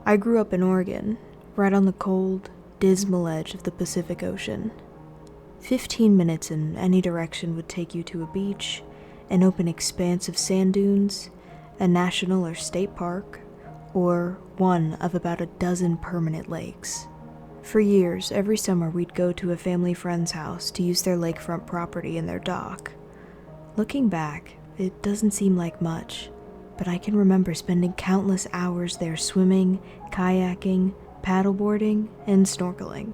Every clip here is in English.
I grew up in Oregon, right on the cold, dismal edge of the Pacific Ocean. 15 minutes in any direction would take you to a beach, an open expanse of sand dunes, a national or state park, or one of about a dozen permanent lakes. For years, every summer we'd go to a family friend's house to use their lakefront property and their dock. Looking back, it doesn't seem like much, but I can remember spending countless hours there swimming, kayaking, paddleboarding, and snorkeling.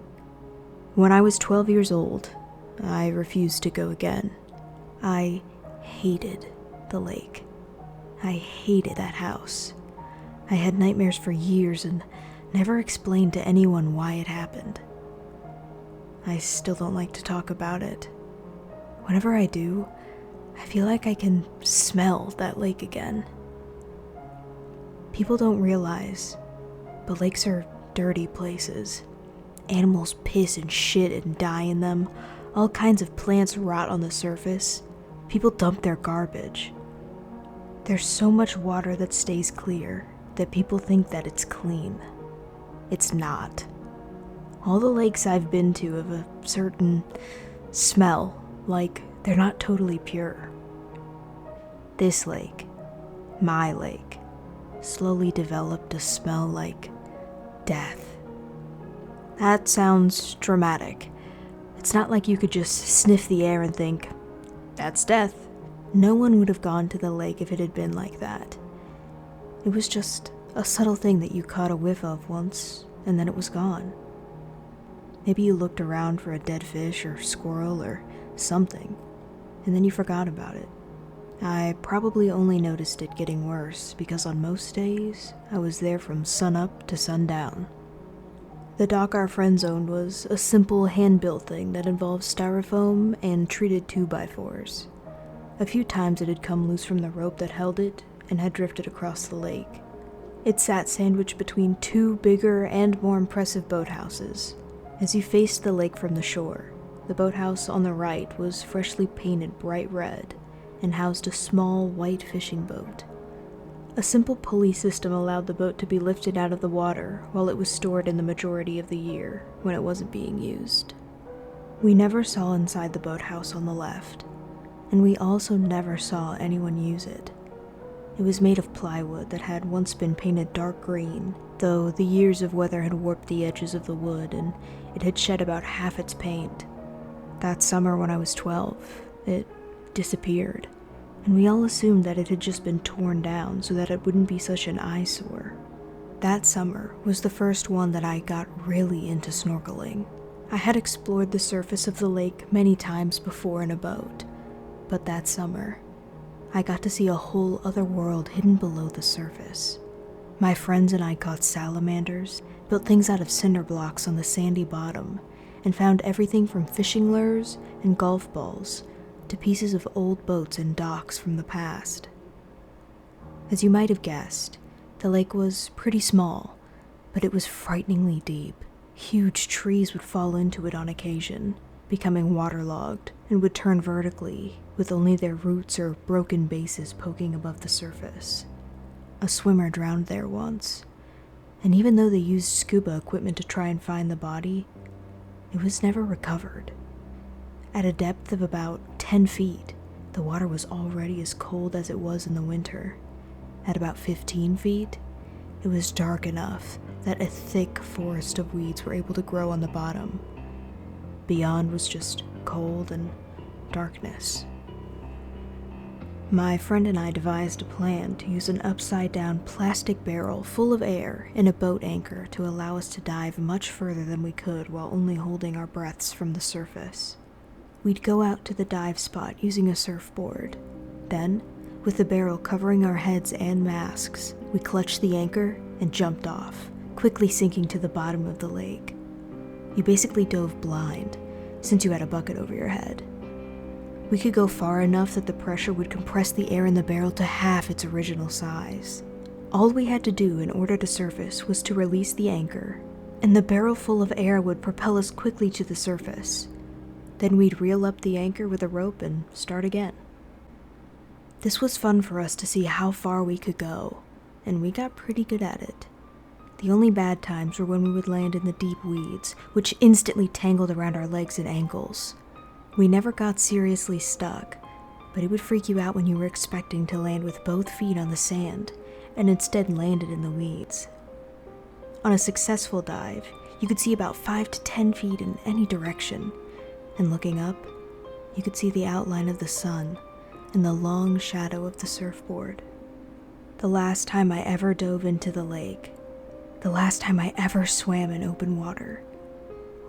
When I was 12 years old, I refused to go again. I hated the lake. I hated that house. I had nightmares for years and never explained to anyone why it happened. I still don't like to talk about it. Whenever I do, I feel like I can smell that lake again. People don't realize, but lakes are dirty places. Animals piss and shit and die in them. All kinds of plants rot on the surface. People dump their garbage. There's so much water that stays clear that people think that it's clean. It's not. All the lakes I've been to have a certain smell, like they're not totally pure. This lake, my lake, slowly developed a smell like death. That sounds dramatic. It's not like you could just sniff the air and think, that's death. No one would have gone to the lake if it had been like that. It was just a subtle thing that you caught a whiff of once, and then it was gone. Maybe you looked around for a dead fish or squirrel or something, and then you forgot about it. I probably only noticed it getting worse because on most days, I was there from sunup to sundown. The dock our friends owned was a simple hand-built thing that involved styrofoam and treated 2x4s. A few times it had come loose from the rope that held it and had drifted across the lake. It sat sandwiched between two bigger and more impressive boathouses. As you faced the lake from the shore, the boathouse on the right was freshly painted bright red and housed a small white fishing boat. A simple pulley system allowed the boat to be lifted out of the water while it was stored in the majority of the year when it wasn't being used. We never saw inside the boathouse on the left, and we also never saw anyone use it. It was made of plywood that had once been painted dark green, though the years of weather had warped the edges of the wood and it had shed about half its paint. That summer when I was 12, it disappeared, and we all assumed that it had just been torn down so that it wouldn't be such an eyesore. That summer was the first one that I got really into snorkeling. I had explored the surface of the lake many times before in a boat, but that summer, I got to see a whole other world hidden below the surface. My friends and I caught salamanders, built things out of cinder blocks on the sandy bottom, and found everything from fishing lures and golf balls to pieces of old boats and docks from the past. As you might have guessed, the lake was pretty small, but it was frighteningly deep. Huge trees would fall into it on occasion, becoming waterlogged, and would turn vertically, with only their roots or broken bases poking above the surface. A swimmer drowned there once, and even though they used scuba equipment to try and find the body, it was never recovered. At a depth of about 10 feet, the water was already as cold as it was in the winter. At about 15 feet, it was dark enough that a thick forest of weeds were able to grow on the bottom. Beyond was just cold and darkness. My friend and I devised a plan to use an upside-down plastic barrel full of air in a boat anchor to allow us to dive much further than we could while only holding our breaths from the surface. We'd go out to the dive spot using a surfboard. Then, with the barrel covering our heads and masks, we clutched the anchor and jumped off, quickly sinking to the bottom of the lake. You basically dove blind, since you had a bucket over your head. We could go far enough that the pressure would compress the air in the barrel to half its original size. All we had to do in order to surface was to release the anchor, and the barrel full of air would propel us quickly to the surface. Then we'd reel up the anchor with a rope and start again. This was fun for us to see how far we could go, and we got pretty good at it. The only bad times were when we would land in the deep weeds, which instantly tangled around our legs and ankles. We never got seriously stuck, but it would freak you out when you were expecting to land with both feet on the sand, and instead landed in the weeds. On a successful dive, you could see about 5 to 10 feet in any direction, and looking up, you could see the outline of the sun and the long shadow of the surfboard. The last time I ever dove into the lake, the last time I ever swam in open water,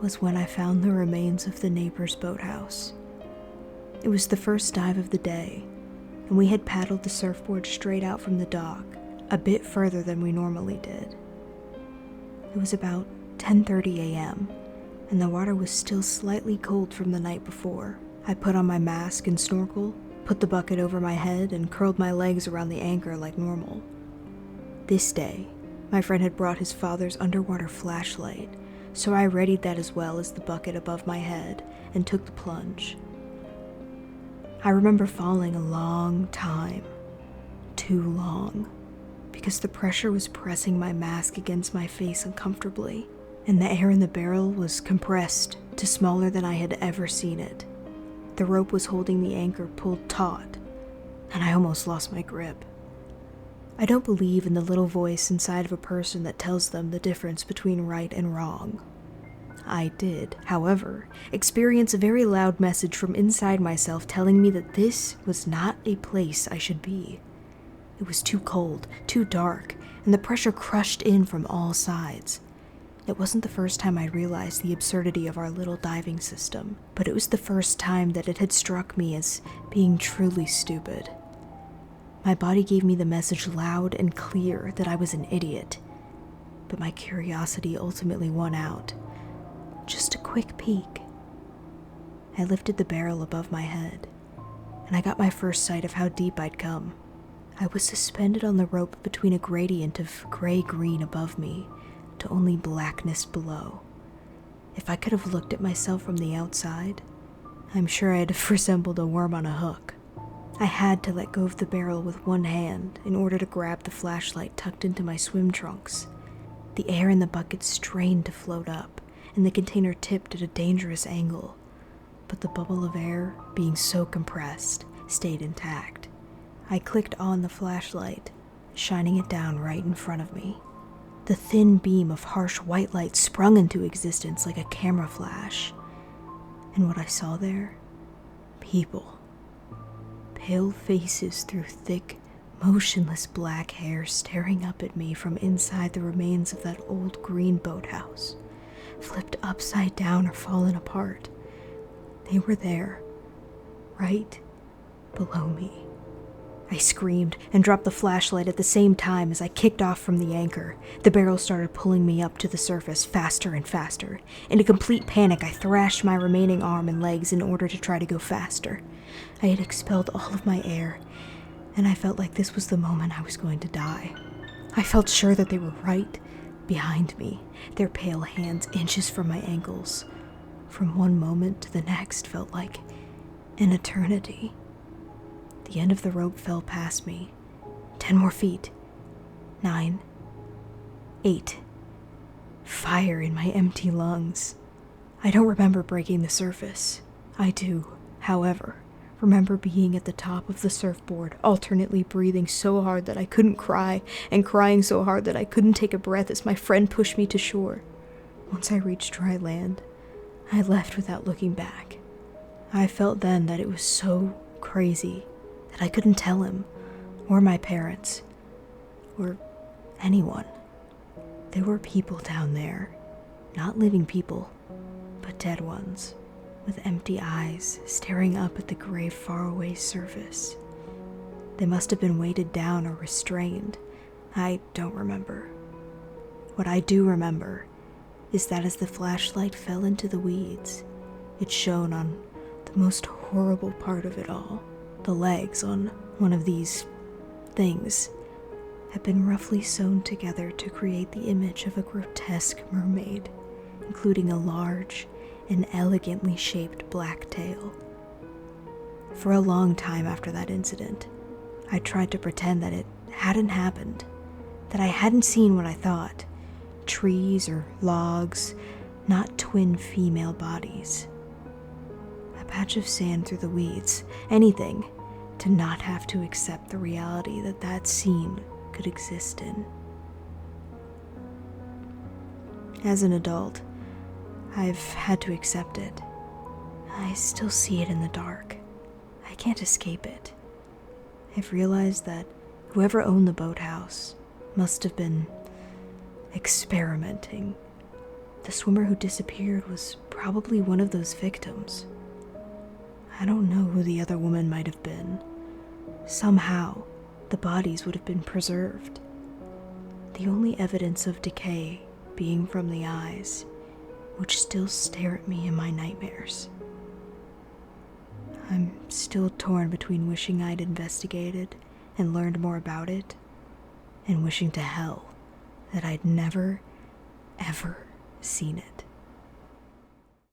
was when I found the remains of the neighbor's boathouse. It was the first dive of the day, and we had paddled the surfboard straight out from the dock, a bit further than we normally did. It was about 10:30 a.m., and the water was still slightly cold from the night before. I put on my mask and snorkel, put the bucket over my head, and curled my legs around the anchor like normal. This day, my friend had brought his father's underwater flashlight, so I readied that as well as the bucket above my head and took the plunge. I remember falling a long time, too long, because the pressure was pressing my mask against my face uncomfortably, and the air in the barrel was compressed to smaller than I had ever seen it. The rope was holding the anchor pulled taut, and I almost lost my grip. I don't believe in the little voice inside of a person that tells them the difference between right and wrong. I did, however, experience a very loud message from inside myself telling me that this was not a place I should be. It was too cold, too dark, and the pressure crushed in from all sides. It wasn't the first time I realized the absurdity of our little diving system, but it was the first time that it had struck me as being truly stupid. My body gave me the message loud and clear that I was an idiot, but my curiosity ultimately won out. Just a quick peek. I lifted the barrel above my head, and I got my first sight of how deep I'd come. I was suspended on the rope between a gradient of gray-green above me to only blackness below. If I could have looked at myself from the outside, I'm sure I'd have resembled a worm on a hook. I had to let go of the barrel with one hand in order to grab the flashlight tucked into my swim trunks. The air in the bucket strained to float up, and the container tipped at a dangerous angle, but the bubble of air, being so compressed, stayed intact. I clicked on the flashlight, shining it down right in front of me. The thin beam of harsh white light sprung into existence like a camera flash. And what I saw there? People. Pale faces through thick, motionless black hair staring up at me from inside the remains of that old green boathouse, flipped upside down or fallen apart. They were there, right below me. I screamed and dropped the flashlight at the same time as I kicked off from the anchor. The barrel started pulling me up to the surface faster and faster. In a complete panic, I thrashed my remaining arm and legs in order to try to go faster. I had expelled all of my air, and I felt like this was the moment I was going to die. I felt sure that they were right behind me, their pale hands inches from my ankles. From one moment to the next felt like an eternity. The end of the rope fell past me. 10 more feet. 9. 8. Fire in my empty lungs. I don't remember breaking the surface. I do, however, remember being at the top of the surfboard, alternately breathing so hard that I couldn't cry, and crying so hard that I couldn't take a breath as my friend pushed me to shore. Once I reached dry land, I left without looking back. I felt then that it was so crazy that I couldn't tell him, or my parents, or anyone. There were people down there, not living people, but dead ones, with empty eyes staring up at the gray faraway surface. They must have been weighted down or restrained. I don't remember. What I do remember is that as the flashlight fell into the weeds, it shone on the most horrible part of it all. The legs on one of these things had been roughly sewn together to create the image of a grotesque mermaid, including a large and elegantly shaped black tail. For a long time after that incident, I tried to pretend that it hadn't happened, that I hadn't seen what I thought, trees or logs, not twin female bodies. A patch of sand through the weeds, anything to not have to accept the reality that that scene could exist in. As an adult, I've had to accept it. I still see it in the dark. I can't escape it. I've realized that whoever owned the boathouse must have been experimenting. The swimmer who disappeared was probably one of those victims. I don't know who the other woman might have been. Somehow, the bodies would have been preserved. The only evidence of decay being from the eyes, which still stare at me in my nightmares. I'm still torn between wishing I'd investigated and learned more about it, and wishing to hell that I'd never, ever seen it.